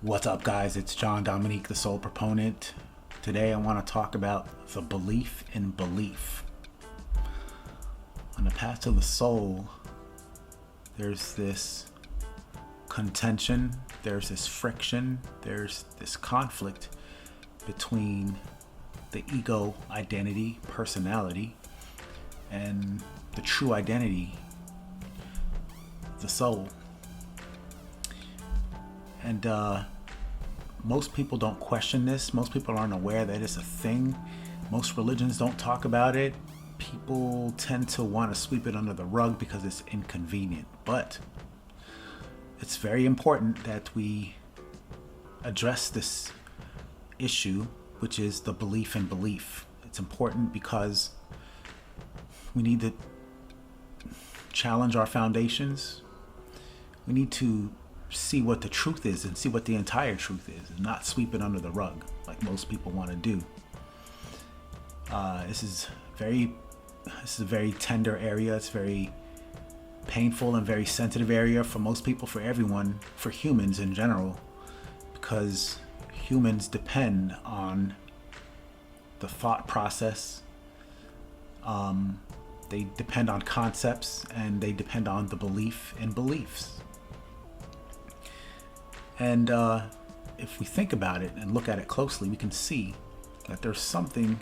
What's up, guys? It's John Dominique, the Soul Proponent. Today I want to talk about the belief in belief. On the path to the soul, there's this contention, there's this friction, there's this conflict between the ego, identity, personality, and the true identity, the soul. And most people don't question this. Most people aren't aware that it's a thing. Most religions don't talk about it. People tend to want to sweep it under the rug because it's inconvenient. But it's very important that we address this issue, which is the belief in belief. It's important because we need to challenge our foundations. We need to see what the truth is and see what the entire truth is, and not sweep it under the rug like most people want to do. This is a very tender area. It's very painful and very sensitive area for most people, for everyone, for humans in general, because humans depend on the thought process. They depend on concepts, and they depend on the belief in beliefs. And if we think about it and look at it closely, we can see that there's something,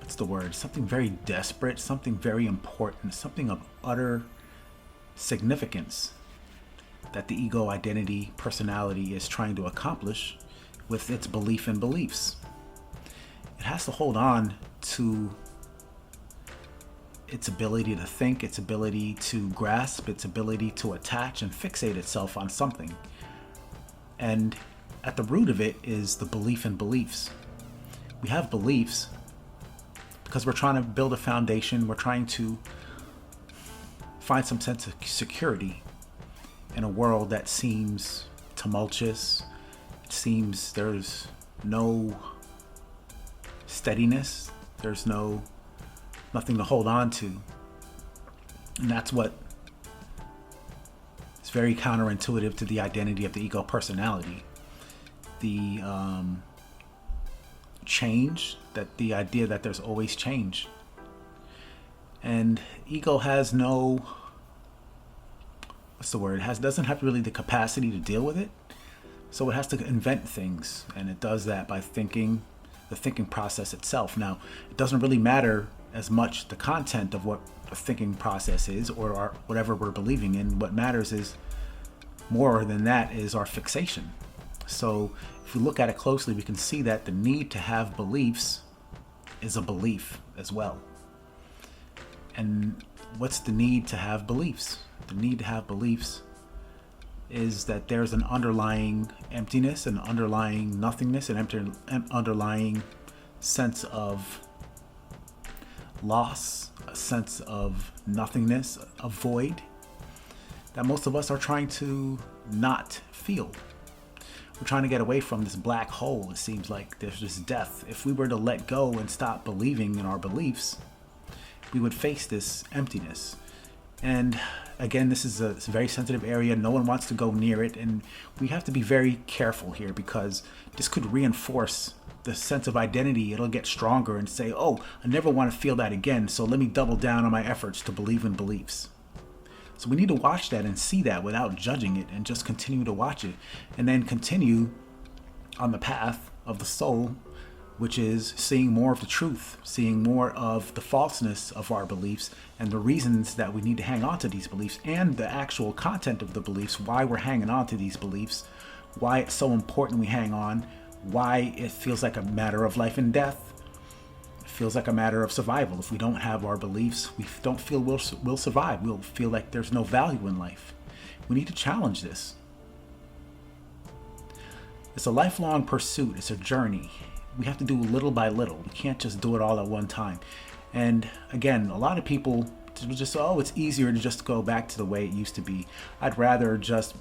something very desperate, something very important, something of utter significance that the ego, identity, personality is trying to accomplish with its belief in beliefs. It has to hold on to its ability to think, its ability to grasp, its ability to attach and fixate itself on something. And at the root of it is the belief in beliefs. We have beliefs because we're trying to build a foundation. We're trying to find some sense of security in a world that seems tumultuous. It seems there's no steadiness. There's nothing to hold on to. And that's what is very counterintuitive to the identity of the ego personality. The change, that the idea that there's always change. And ego has doesn't have really the capacity to deal with it. So it has to invent things, and it does that by thinking, the thinking process itself. Now, it doesn't really matter as much the content of what the thinking process is, or whatever we're believing in. What matters is, more than that, is our fixation. So if we look at it closely, we can see that the need to have beliefs is a belief as well. And what's the need to have beliefs? The need to have beliefs is that there's an underlying emptiness, an underlying nothingness, an underlying sense of loss, a sense of nothingness, a void that most of us are trying to not feel. We're trying to get away from this black hole. It seems like there's this death. If we were to let go and stop believing in our beliefs, we would face this emptiness. And again, this is a very sensitive area. No one wants to go near it, and we have to be very careful here, because this could reinforce the sense of identity. It'll get stronger and say, oh, I never want to feel that again, so let me double down on my efforts to believe in beliefs. So we need to watch that and see that without judging it, and just continue to watch it, and then continue on the path of the soul, which is seeing more of the truth, seeing more of the falseness of our beliefs, and the reasons that we need to hang on to these beliefs, and the actual content of the beliefs, why we're hanging on to these beliefs, why it's so important we hang on, why it feels like a matter of life and death. It feels like a matter of survival. If we don't have our beliefs, we don't feel we'll survive. We'll feel like there's no value in life. We need to challenge this. It's a lifelong pursuit. It's a journey. We have to do little by little. We can't just do it all at one time. And again, a lot of people just, it's easier to just go back to the way it used to be. I'd rather just,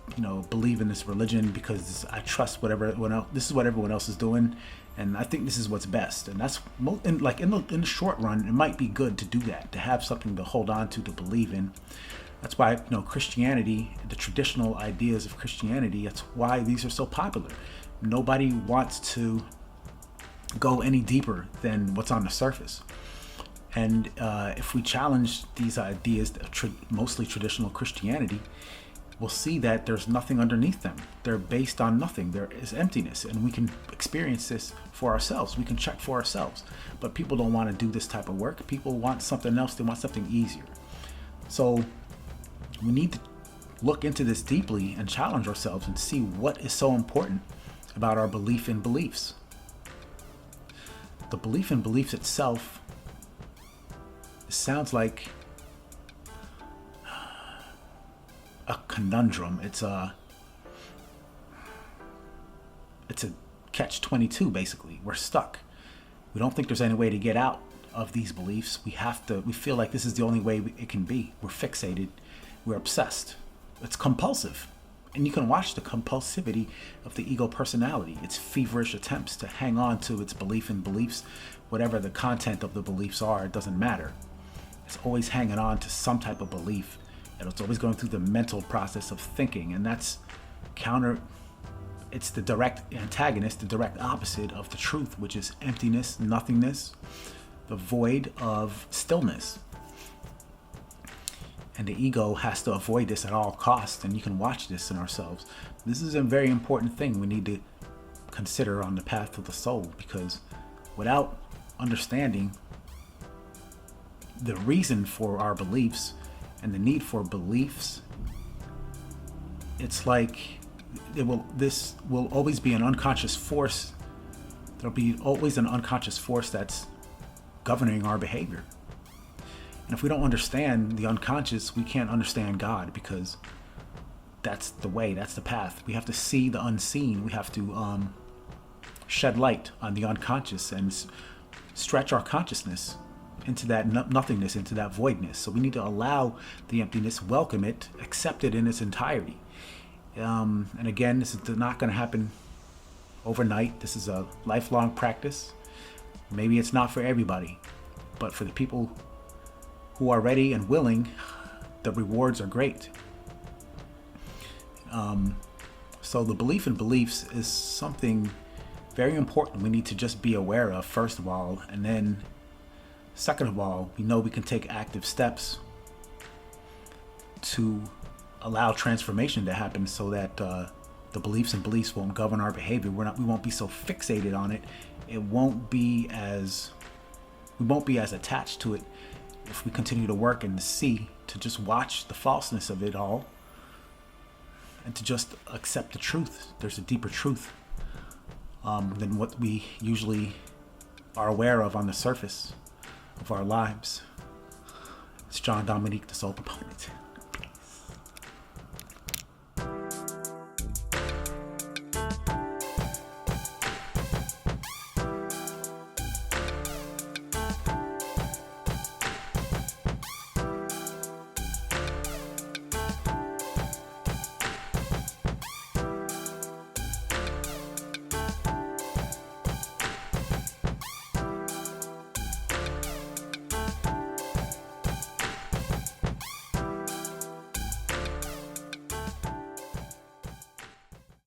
believe in this religion because I trust whatever everyone else, this is what everyone else is doing, and I think this is what's best. And that's in the short run, it might be good to do that, to have something to hold on to believe in. That's why, Christianity, the traditional ideas of Christianity, that's why these are so popular. Nobody wants to go any deeper than what's on the surface. And if we challenge these ideas, mostly traditional Christianity, we'll see that there's nothing underneath them. They're based on nothing. There is emptiness, and we can experience this for ourselves. We can check for ourselves. But people don't want to do this type of work. People want something else. They want something easier. So we need to look into this deeply and challenge ourselves and see what is so important about our belief in beliefs. The belief in beliefs itself sounds like a conundrum. It's a catch-22, basically. We're stuck. We don't think there's any way to get out of these beliefs. We feel like this is the only way it can be. We're fixated. We're obsessed. It's compulsive. And you can watch the compulsivity of the ego personality. Its feverish attempts to hang on to its belief in beliefs, whatever the content of the beliefs are, it doesn't matter. It's always hanging on to some type of belief. And it's always going through the mental process of thinking. And that's it's the direct antagonist, the direct opposite of the truth, which is emptiness, nothingness, the void of stillness. And the ego has to avoid this at all costs, and you can watch this in ourselves. This is a very important thing we need to consider on the path of the soul, because without understanding the reason for our beliefs and the need for beliefs, it's like this will always be an unconscious force. There'll be always an unconscious force that's governing our behavior. And if we don't understand the unconscious, we can't understand God, because that's the way, that's the path. We have to see the unseen. We have to shed light on the unconscious and stretch our consciousness into that nothingness, into that voidness. So we need to allow the emptiness, welcome it, accept it in its entirety. And again, this is not going to happen overnight. This is a lifelong practice. Maybe it's not for everybody, but for the people who are ready and willing, the rewards are great. So the belief in beliefs is something very important we need to just be aware of, first of all, and then second of all, we know we can take active steps to allow transformation to happen, so that the beliefs and beliefs won't govern our behavior. We won't be so fixated on it. We won't be as attached to it if we continue to work and to just watch the falseness of it all, and to just accept the truth. There's a deeper truth than what we usually are aware of on the surface of our lives. It's John Dominique, the Soul Proponent.